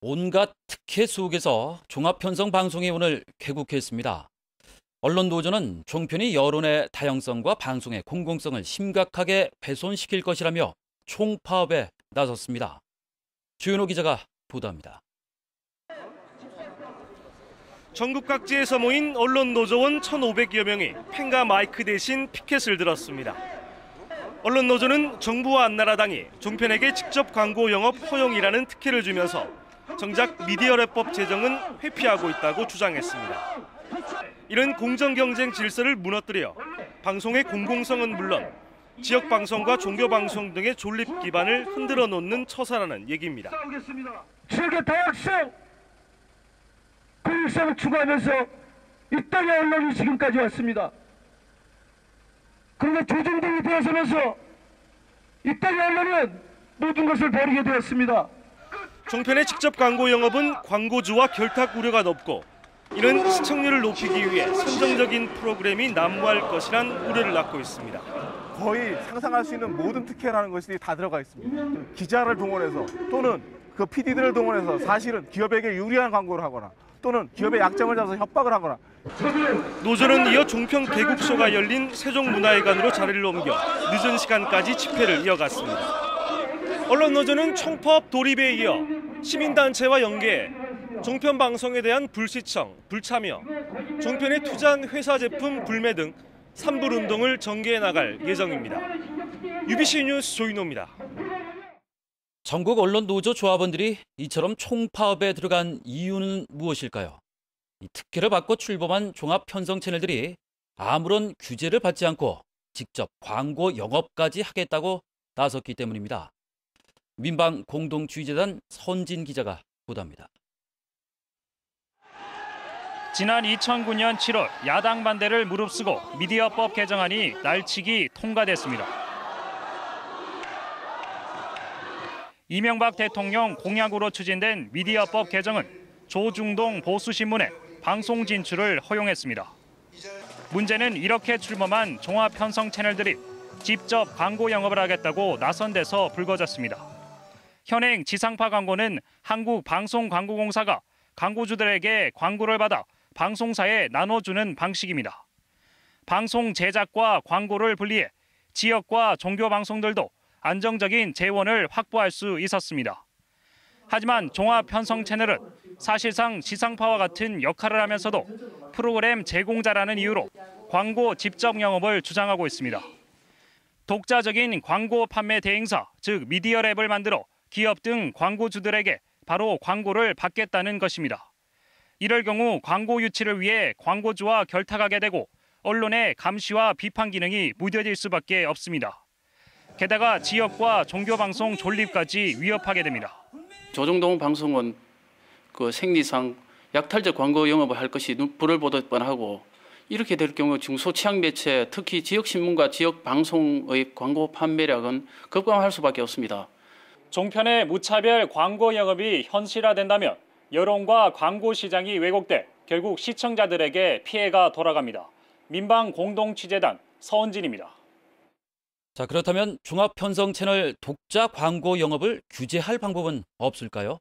온갖 특혜 속에서 종합편성 방송이 오늘 개국했습니다. 언론노조는 종편이 여론의 다양성과 방송의 공공성을 심각하게 훼손시킬 것이라며 총파업에 나섰습니다. 주윤호 기자가 보도합니다. 전국 각지에서 모인 언론노조원 1,500여 명이 펜과 마이크 대신 피켓을 들었습니다. 언론노조는 정부와 한나라당이 종편에게 직접 광고 영업 허용이라는 특혜를 주면서 정작 미디어랩법 제정은 회피하고 있다고 주장했습니다. 이런 공정경쟁 질서를 무너뜨려 방송의 공공성은 물론 지역방송과 종교방송 등의 존립 기반을 흔들어 놓는 처사라는 얘기입니다. 지역의 다양성, 공익성을 추구하면서 이 땅의 언론이 지금까지 왔습니다. 그런데 조중동이 되어서면서 이 땅의 언론은 모든 것을 버리게 되었습니다. 종편의 직접 광고 영업은 광고주와 결탁 우려가 높고 이는 시청률을 높이기 위해 선정적인 프로그램이 난무할 것이란 우려를 낳고 있습니다. 거의 상상할 수 있는 모든 특혜라는 것이 다 들어가 있습니다. 기자를 동원해서 또는 그 PD들을 동원해서 사실은 기업에게 유리한 광고를 하거나 또는 기업의 약점을 잡아서 협박을 하거나. 노조는 이어 종편 개국소가 열린 세종문화회관으로 자리를 옮겨 늦은 시간까지 집회를 이어갔습니다. 언론노조는 총파업 돌입에 이어 시민단체와 연계해 종편 방송에 대한 불시청, 불참여, 종편에 투자한 회사 제품 불매 등 산불운동을 전개해 나갈 예정입니다. UBC 뉴스 조인호입니다. 전국 언론노조 조합원들이 이처럼 총파업에 들어간 이유는 무엇일까요? 이 특혜를 받고 출범한 종합편성 채널들이 아무런 규제를 받지 않고 직접 광고 영업까지 하겠다고 나섰기 때문입니다. 민방공동주의재단 선진 기자가 보도합니다. 지난 2009년 7월 야당 반대를 무릅쓰고 미디어법 개정안이 날치기 통과됐습니다. 이명박 대통령 공약으로 추진된 미디어법 개정은 조중동 보수신문에 방송 진출을 허용했습니다. 문제는 이렇게 출범한 종합편성 채널들이 직접 광고 영업을 하겠다고 나선 데서 불거졌습니다. 현행 지상파 광고는 한국방송광고공사가 광고주들에게 광고를 받아 방송사에 나눠주는 방식입니다. 방송 제작과 광고를 분리해 지역과 종교 방송들도 안정적인 재원을 확보할 수 있었습니다. 하지만 종합편성 채널은 사실상 지상파와 같은 역할을 하면서도 프로그램 제공자라는 이유로 광고 직접 영업을 주장하고 있습니다. 독자적인 광고 판매 대행사, 즉 미디어랩을 만들어 기업 등 광고주들에게 바로 광고를 받겠다는 것입니다. 이럴 경우 광고 유치를 위해 광고주와 결탁하게 되고 언론의 감시와 비판 기능이 무뎌질 수밖에 없습니다. 게다가 지역과 종교방송 존립까지 위협하게 됩니다. 조중동 방송은 그 생리상 약탈적 광고 영업을 할 것이 불을 보듯 뻔하고 이렇게 될 경우 중소취약 매체, 특히 지역신문과 지역방송의 광고 판매량은 급감할 수밖에 없습니다. 종편의 무차별 광고 영업이 현실화된다면 여론과 광고 시장이 왜곡돼 결국 시청자들에게 피해가 돌아갑니다. 민방공동취재단 서은진입니다. 자, 그렇다면 종합편성 채널 독자 광고 영업을 규제할 방법은 없을까요?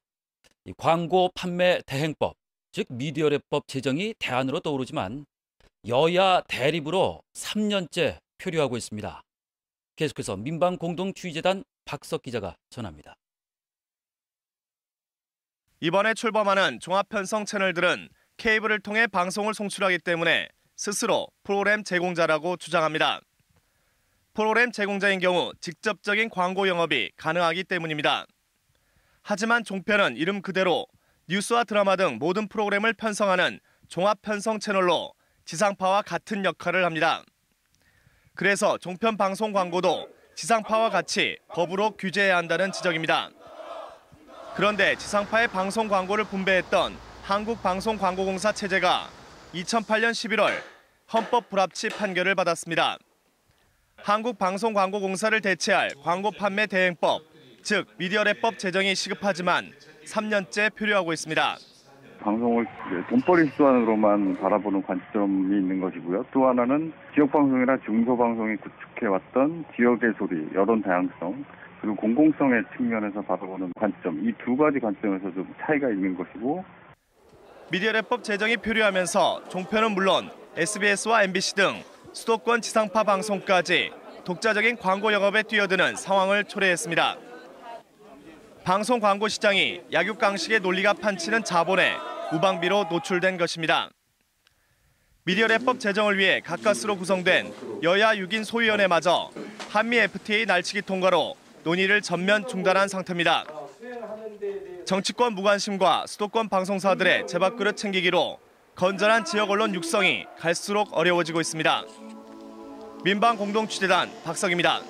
이 광고 판매 대행법, 즉 미디어랩법 제정이 대안으로 떠오르지만 여야 대립으로 3년째 표류하고 있습니다. 계속해서 민방공동주의재단 박석 기자가 전합니다. 이번에 출범하는 종합편성 채널들은 케이블을 통해 방송을 송출하기 때문에 스스로 프로그램 제공자라고 주장합니다. 프로그램 제공자인 경우 직접적인 광고 영업이 가능하기 때문입니다. 하지만 종편은 이름 그대로 뉴스와 드라마 등 모든 프로그램을 편성하는 종합편성 채널로 지상파와 같은 역할을 합니다. 그래서 종편 방송 광고도 지상파와 같이 법으로 규제해야 한다는 지적입니다. 그런데 지상파의 방송 광고를 분배했던 한국방송광고공사 체제가 2008년 11월 헌법 불합치 판결을 받았습니다. 한국방송광고공사를 대체할 광고 판매 대행법, 즉 미디어랩법 제정이 시급하지만 3년째 표류하고 있습니다. 방송을 돈벌이 수단으로만 바라보는 관점이 있는 것이고요. 또 하나는 지역방송이나 중소방송이 구축해왔던 지역의 소리, 여론 다양성, 그리고 공공성의 측면에서 바라보는 관점, 이 두 가지 관점에서 좀 차이가 있는 것이고, 미디어랩법 제정이 표류하면서 종편은 물론 SBS와 MBC 등 수도권 지상파 방송까지 독자적인 광고 영업에 뛰어드는 상황을 초래했습니다. 방송 광고 시장이 약육강식의 논리가 판치는 자본에 무방비로 노출된 것입니다. 미디어랩법 제정을 위해 가까스로 구성된 여야 6인 소위원회마저 한미 FTA 날치기 통과로 논의를 전면 중단한 상태입니다. 정치권 무관심과 수도권 방송사들의 제밥그릇 챙기기로 건전한 지역 언론 육성이 갈수록 어려워지고 있습니다. 민방공동취재단 박석입니다.